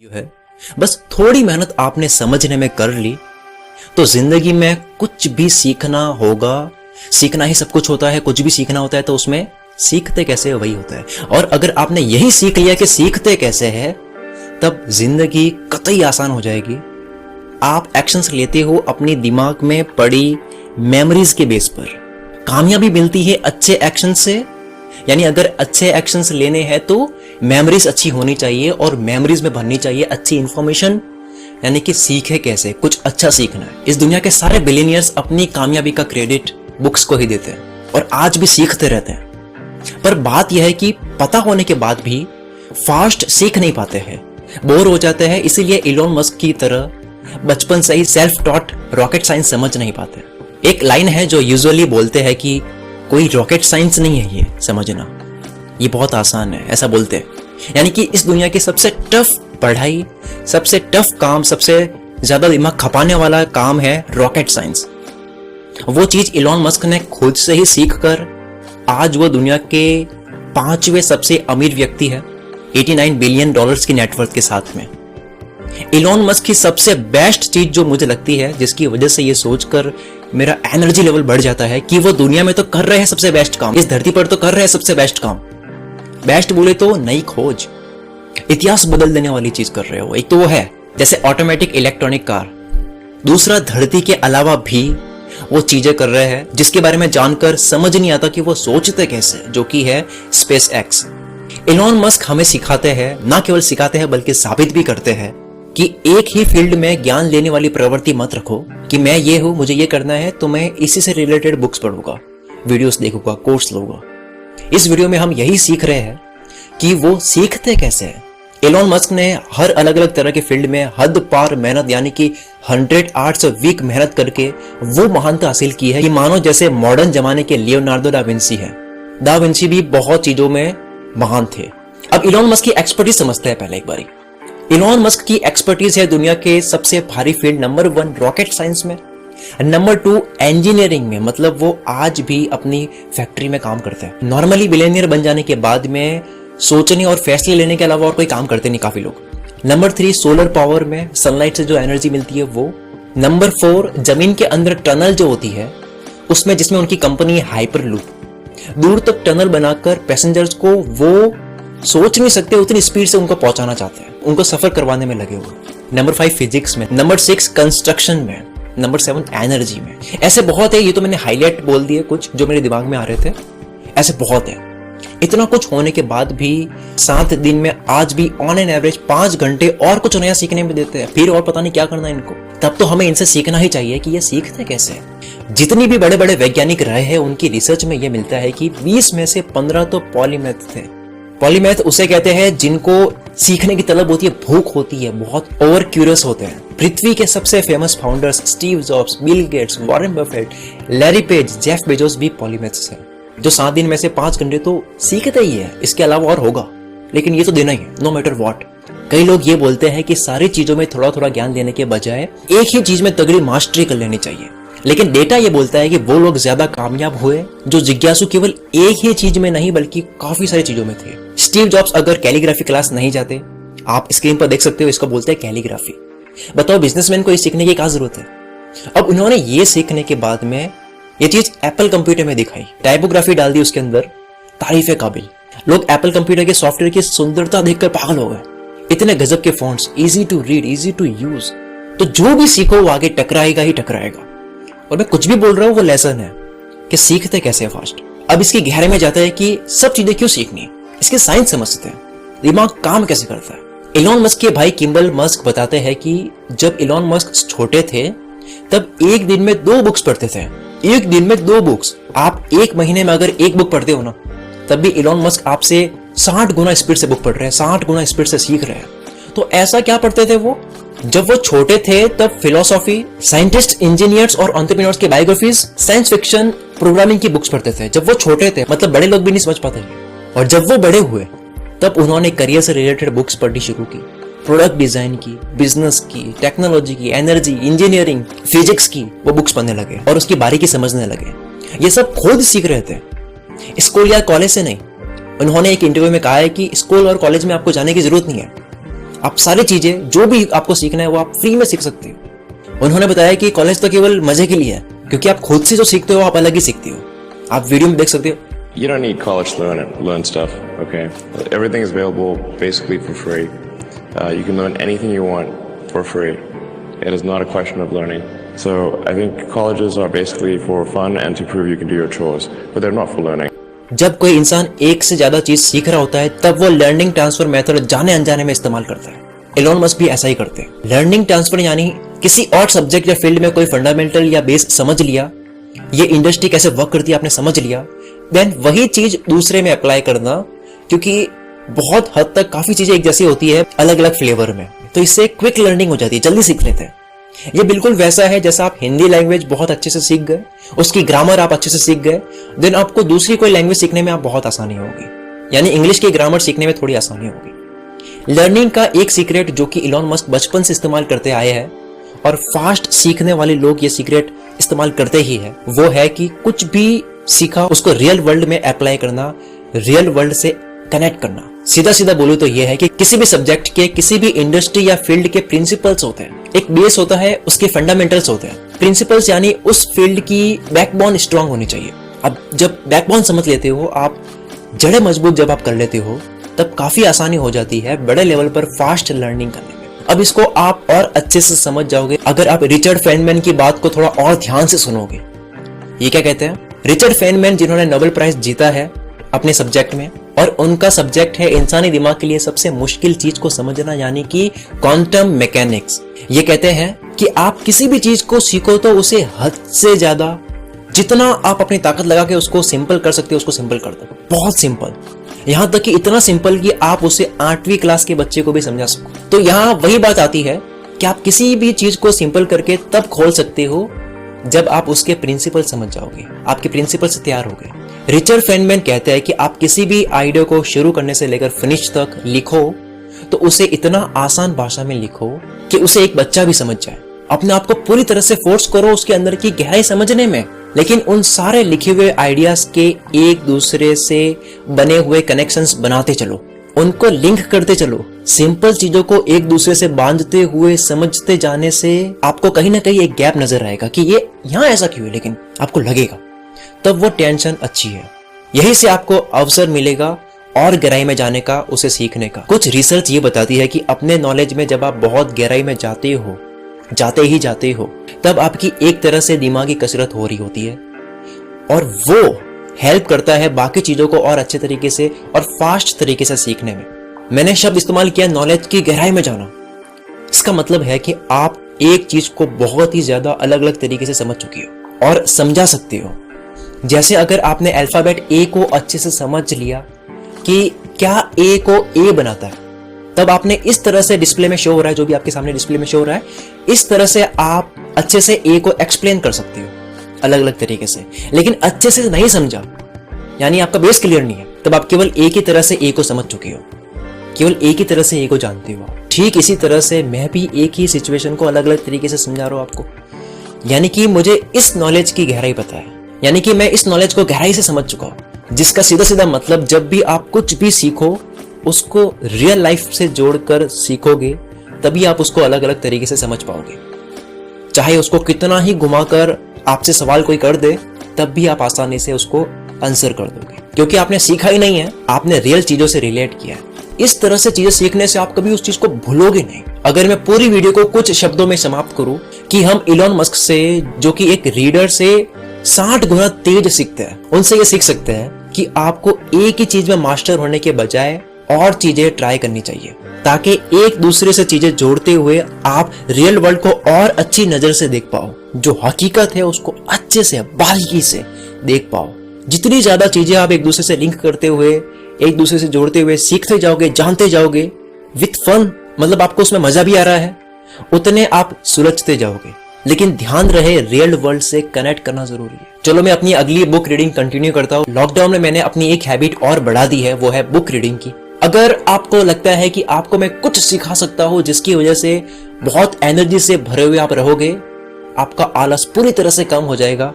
है। बस थोड़ी मेहनत आपने समझने में कर ली तो जिंदगी में कुछ भी सीखना होगा। सीखना ही सब कुछ होता है। कुछ भी सीखना होता है तो उसमें सीखते कैसे वही होता है। और अगर आपने यही सीख लिया कि सीखते कैसे है, तब जिंदगी कतई आसान हो जाएगी। आप एक्शंस लेते हो अपनी दिमाग में पड़ी मेमोरीज के बेस पर। कामयाबी मिलती है अच्छे एक्शन से, यानी अगर अच्छे एक्शंस लेने हैं तो मेमोरीज अच्छी होनी चाहिए और मेमोरीज में भरनी चाहिए अच्छी इंफॉर्मेशन, यानी कि सीखे कैसे, कुछ अच्छा सीखना है। इस दुनिया के सारे बिलियनियर्स अपनी कामयाबी का क्रेडिट बुक्स को ही देते हैं और आज भी सीखते रहते हैं। पर बात यह है कि पता होने के बाद भी फास्ट सीख नहीं पाते हैं, बोर हो जाते हैं। इसीलिए इलोन मस्क की तरह बचपन से ही सेल्फ टॉट रॉकेट साइंस समझ नहीं पाते। एक लाइन है जो यूजुअली बोलते हैं कि कोई रॉकेट साइंस नहीं है ये समझना, ये बहुत आसान है, ऐसा बोलते हैं। यानी कि इस दुनिया की सबसे टफ पढ़ाई, सबसे टफ काम, सबसे ज्यादा दिमाग खपाने वाला काम है रॉकेट साइंस। वो चीज इलोन मस्क ने खुद से ही सीख कर आज वो दुनिया के 5वें सबसे अमीर व्यक्ति है, $89 बिलियन की नेटवर्थ के साथ में। इलोन मस्क की सबसे बेस्ट चीज जो मुझे लगती है, जिसकी वजह से ये सोचकर मेरा एनर्जी लेवल बढ़ जाता है कि वो दुनिया में तो कर रहे हैं सबसे बेस्ट काम, इस धरती पर तो कर रहे हैं सबसे बेस्ट काम। बेस्ट बोले तो नई खोज, इतिहास बदल देने वाली चीज कर रहे हो। एक तो वो है जैसे ऑटोमेटिक इलेक्ट्रॉनिक कार, दूसरा धरती के अलावा भी वो चीजें कर रहे हैं जिसके बारे में जानकर समझ नहीं आता कि वो सोचते कैसे, जो कि है स्पेस एक्स। इलोन मस्क हमें सिखाते हैं, ना केवल सिखाते हैं बल्कि साबित भी करते हैं कि एक ही फील्ड में ज्ञान लेने वाली प्रवृत्ति मत रखो कि मैं ये हूं, मुझे ये करना है तो मैं इसी से रिलेटेड बुक्स पढ़ूंगा, वीडियोस देखूंगा, कोर्स लूंगा। इस वीडियो में हम यही सीख रहे हैं कि वो सीखते कैसे हैं। इलोन मस्क ने हर अलग अलग तरह के फील्ड में हद पार मेहनत, यानी कि 100 आवर्स वीक मेहनत करके वो महानता हासिल की है कि मानो जैसे मॉडर्न जमाने के लियोनार्डो डा विंसी है। डा विंसी भी बहुत चीजों में महान थे। अब इलोन मस्क की एक्सपर्टीज समझते हैं पहले एक बारी। इलोन मस्क की एक्सपर्टीज है दुनिया के सबसे भारी फील्ड नंबर 1 रॉकेट साइंस में, नंबर 2 इंजीनियरिंग में, मतलब वो आज भी अपनी फैक्ट्री में काम करते हैं। नॉर्मली बिलियनियर बन जाने के बाद में सोचने और फैसले लेने के अलावा और कोई काम करते नहीं काफी लोग। नंबर 3 सोलर पावर में, सनलाइट से जो एनर्जी मिलती है वो। नंबर 4 जमीन के अंदर टनल जो होती है उसमें, जिसमें उनकी कंपनी हाइपरलूप, दूर तक टनल बनाकर पैसेंजर्स को वो सोच नहीं सकते उतनी स्पीड से उनको पहुंचाना चाहते हैं, उनको सफर करवाने में लगे हुए। नंबर 5 फिजिक्स में, नंबर 6 कंस्ट्रक्शन में, नंबर 7 एनर्जी में। ऐसे बहुत है, ये तो मैंने हाईलाइट बोल दिए कुछ जो मेरे दिमाग में आ रहे थे, ऐसे बहुत है। इतना कुछ होने के बाद भी 7 दिन में आज भी ऑन एन एवरेज 5 घंटे और कुछ नया सीखने में देते हैं, फिर और पता नहीं क्या करना है इनको। तब तो हमें इनसे सीखना ही चाहिए कि ये सीखते कैसे। जितनी भी बड़े बड़े वैज्ञानिक रहे हैं उनकी रिसर्च में ये मिलता है कि 20 में से 15 तो पॉलीमैथ थे। पॉलीमैथ उसे कहते हैं जिनको सीखने की तलब होती है, भूख होती है, बहुत ओवर क्यूरियस होते हैं। पृथ्वी के सबसे famous founders Steve jobs, Bill Gates, Warren Buffett, Larry page, Jeff Bezos भी पॉलीमैथ्स हैं, जो 7 दिन में से 5 घंटे तो सीखते ही है, इसके अलावा और होगा, लेकिन ये तो देना ही है नो मैटर व्हाट। कई लोग ये बोलते हैं कि सारी चीजों में थोड़ा थोड़ा ज्ञान देने के बजाय एक ही चीज में तगड़ी मास्टरी कर लेनी चाहिए, लेकिन डेटा ये बोलता है कि वो लोग ज्यादा कामयाब हुए जो जिज्ञासु केवल एक ही चीज में नहीं बल्कि काफी सारी चीजों में थे। स्टीव जॉब्स अगर कैलीग्राफी क्लास नहीं जाते, आप स्क्रीन पर देख सकते हो, इसको बोलते हैं कैलीग्राफी। बताओ बिजनेसमैन को ये सीखने की क्या जरूरत है। अब उन्होंने ये सीखने के बाद में ये चीज एप्पल कंप्यूटर में दिखाई, टाइपोग्राफी डाल दी उसके अंदर, तारीफ काबिल। लोग एप्पल कंप्यूटर के सॉफ्टवेयर की सुंदरता देखकर पागल हो गए, इतने गजब के fonts, easy to read, easy to use. तो जो भी सीखो वो आगे टकराएगा ही टकराएगा। और मैं कुछ भी बोल रहा हूं वो लेसन है कि सीखते कैसे फास्ट। अब इसकी गहराई में जाता है कि सब चीजें क्यों सीखनी है, इसकी साइंस समझते हैं, दिमाग काम कैसे करता है। इलोन मस्क के भाई किम्बल मस्क बताते हैं कि जब इलोन मस्क छोटे थे तब एक दिन में 2 बुक्स पढ़ते थे। एक दिन में 2 बुक्स। आप एक महीने में अगर 1 बुक पढ़ते हो ना, तब भी इलोन मस्क आपसे 60 गुना स्पीड से बुक पढ़ रहे हैं, 60 गुना स्पीड से सीख रहे हैं। तो ऐसा क्या पढ़ते थे वो? जब वो छोटे थे तब फिलोसॉफी, साइंटिस्ट, इंजीनियर्स और एंटरप्रेन्योर्स की बायोग्राफीज, साइंस फिक्शन, प्रोग्रामिंग की बुक्स पढ़ते थे जब वो छोटे थे, मतलब बड़े लोग भी नहीं समझ पाते। और जब वो बड़े हुए तब उन्होंने करियर से रिलेटेड बुक्स पढ़नी शुरू की, प्रोडक्ट डिजाइन की, बिजनेस की, टेक्नोलॉजी की, एनर्जी, इंजीनियरिंग, फिजिक्स की वो बुक्स पढ़ने लगे और उसकी बारीकी समझने लगे। ये सब खुद सीख रहे थे, स्कूल या कॉलेज से नहीं। उन्होंने एक इंटरव्यू में कहा है कि स्कूल और कॉलेज में आपको जाने की जरूरत नहीं है, आप सारी चीजें जो भी आपको सीखना है वो आप फ्री में सीख सकते हो। उन्होंने बताया कि कॉलेज तो केवल मजे के लिए है, क्योंकि आप खुद से जो सीखते हो आप अलग ही सीखते हो। आप वीडियो में देख सकते हो। You don't need college to learn stuff, okay? Everything is available basically for free. You can learn anything you want for free. It is not a question of learning. So I think colleges are basically for fun and to prove you can do your chores, but they're not for learning. जब कोई इंसान एक से ज्यादा चीज सीख रहा होता है तब वो लर्निंग ट्रांसफर मेथड जाने अनजाने में इस्तेमाल करता है। एलोन मस्क भी ऐसा ही करते हैं। लर्निंग ट्रांसफर यानी किसी और सब्जेक्ट या फील्ड में कोई फंडामेंटल या बेस समझ लिया, ये इंडस्ट्री कैसे वर्क करती है आपने समझ लिया, देन वही चीज दूसरे में अप्लाई करना, क्योंकि बहुत हद तक काफी चीजें एक जैसी होती है अलग अलग फ्लेवर में, तो इससे क्विक लर्निंग हो जाती है, जल्दी सीख लेते हैं। ये बिल्कुल वैसा है जैसा आप हिंदी लैंग्वेज बहुत अच्छे से सीख गए, उसकी ग्रामर आप अच्छे से सीख गए, देन आपको दूसरी कोई लैंग्वेज सीखने में आप बहुत आसानी होगी, यानी इंग्लिश की ग्रामर सीखने में थोड़ी आसानी होगी। लर्निंग का एक सीक्रेट जो कि इलॉन मस्क बचपन से इस्तेमाल करते आए हैं और फास्ट सीखने वाले लोग ये सीक्रेट इस्तेमाल करते ही है, वो है कि कुछ भी सीखा उसको रियल वर्ल्ड में अप्लाई करना, रियल वर्ल्ड से कनेक्ट करना। सीधा सीधा बोलूं तो ये है कि किसी भी सब्जेक्ट के, किसी भी इंडस्ट्री या फील्ड के प्रिंसिपल्स होते हैं, एक बेस होता है, उसके फंडामेंटल्स होते हैं। प्रिंसिपल्स यानी उस फील्ड की बैकबोन स्ट्रांग होनी चाहिए। अब जब बैकबोन समझ लेते हो आप, जड़ें मजबूत जब आप कर लेते हो, तब काफी आसानी हो जाती है बड़े लेवल पर फास्ट लर्निंग करने में। अब इसको आप और अच्छे से समझ जाओगे अगर आप रिचर्ड फेनमैन की बात को थोड़ा और ध्यान से सुनोगे। ये क्या कहते हैं? रिचर्ड फेनमैन जिन्होंने नोबेल प्राइज जीता है अपने सब्जेक्ट में, और उनका सब्जेक्ट है इंसानी दिमाग के लिए सबसे मुश्किल चीज को समझना, यानी कि क्वांटम मैकेनिक्स। ये कहते हैं कि आप किसी भी चीज को सीखो तो उसे हद से ज्यादा, जितना आप अपनी ताकत लगा के उसको सिंपल कर सकते हो उसको सिंपल कर दो, बहुत सिंपल, यहां तक कि इतना सिंपल कि आप उसे 8वीं क्लास के बच्चे को भी समझा सको। तो यहां वही बात आती है कि आप किसी भी चीज को सिंपल करके तब खोल सकते हो जब आप उसके प्रिंसिपल समझ जाओगे, आपके प्रिंसिपल से तैयार हो गए। रिचर्ड फेनमैन कहते हैं कि आप किसी भी आइडिया को शुरू करने से लेकर फिनिश तक लिखो तो उसे इतना आसान भाषा में लिखो कि उसे एक बच्चा भी समझ जाए। अपने आप को पूरी तरह से फोर्स करो उसके अंदर की गहराई समझने में, लेकिन उन सारे लिखे हुए आइडियाज के एक दूसरे से बने हुए कनेक्शंस बनाते चलो, उनको लिंक करते चलो। सिंपल चीजों को एक दूसरे से बांधते हुए समझते जाने से आपको कहीं ना कहीं एक गैप नजर आएगा कि ये यहां ऐसा क्यों है, लेकिन आपको लगेगा, तब वो टेंशन अच्छी है। यही से आपको अवसर मिलेगा और गहराई में जाने का, उसे सीखने का। कुछ रिसर्च ये बताती है कि अपने नॉलेज में जब आप बहुत गहराई में जाते हो तब आपकी एक तरह से दिमागी कसरत हो रही होती है, और वो हेल्प करता है बाकी चीजों को और अच्छे तरीके से और फास्ट तरीके से सीखने में। मैंने शब्द इस्तेमाल किया नॉलेज की गहराई में जाना। इसका मतलब है कि आप एक चीज को बहुत ही ज्यादा अलग अलग तरीके से समझ चुकी हो और समझा सकते हो। जैसे अगर आपने अल्फाबेट ए को अच्छे से समझ लिया कि क्या ए को ए बनाता है, तब आपने इस तरह से डिस्प्ले में शो हो रहा है, जो भी आपके सामने डिस्प्ले में शो हो रहा है, इस तरह से आप अच्छे से ए को एक्सप्लेन कर सकते हो अलग अलग तरीके से। लेकिन अच्छे से नहीं समझा, यानी आपका बेस क्लियर नहीं है, तब आप केवल ए की तरह से ए को समझ चुके हो, केवल ए की तरह से ए को जानते हो। ठीक इसी तरह से मैं भी एक ही सिचुएशन को अलग अलग तरीके से समझा रहा हूं आपको, यानी कि मुझे इस नॉलेज की गहराई पता है, यानी कि मैं इस नॉलेज को गहराई से समझ चुका हूं, जिसका सीधा सीधा मतलब जब भी आप कुछ भी सीखो उसको रियल लाइफ से जोड़कर सीखोगे, तभी आप उसको अलग अलग तरीके से समझ पाओगे। चाहे उसको कितना ही घुमाकर आपसे सवाल कोई कर दे, तब भी आप आसानी से उसको आंसर कर दोगे, क्योंकि आपने सीखा ही नहीं है, आपने रियल चीजों से रिलेट किया है। इस तरह से चीजें सीखने से आप कभी उस चीज को भूलोगे नहीं। अगर मैं पूरी वीडियो को कुछ शब्दों में समाप्त करूं कि हम इलॉन मस्क से, जो कि एक रीडर से 60 गुना तेज सीखते हैं, उनसे ये सीख सकते हैं कि आपको एक ही चीज में मास्टर होने के बजाय और चीजें ट्राई करनी चाहिए, ताकि एक दूसरे से चीजें जोड़ते हुए आप रियल वर्ल्ड को और अच्छी नजर से देख पाओ, जो हकीकत है उसको अच्छे से बारीकी से देख पाओ। जितनी ज्यादा चीजें आप एक दूसरे से लिंक करते हुए, एक दूसरे से जोड़ते हुए सीखते जाओगे, जानते जाओगे विथ फन, मतलब आपको उसमें मजा भी आ रहा है, उतने आप सुलझते जाओगे। लेकिन ध्यान रहे रियल वर्ल्ड से कनेक्ट करना जरूरी है। चलो मैं अपनी अगली बुक रीडिंग कंटिन्यू करता हूँ। लॉकडाउन में मैंने अपनी एक हैबिट और बढ़ा दी है, वो है बुक रीडिंग की। अगर आपको लगता है कि आपको मैं कुछ सिखा सकता हूं जिसकी वजह से बहुत एनर्जी से भरे हुए आप रहोगे, आपका आलस पूरी तरह से कम हो जाएगा,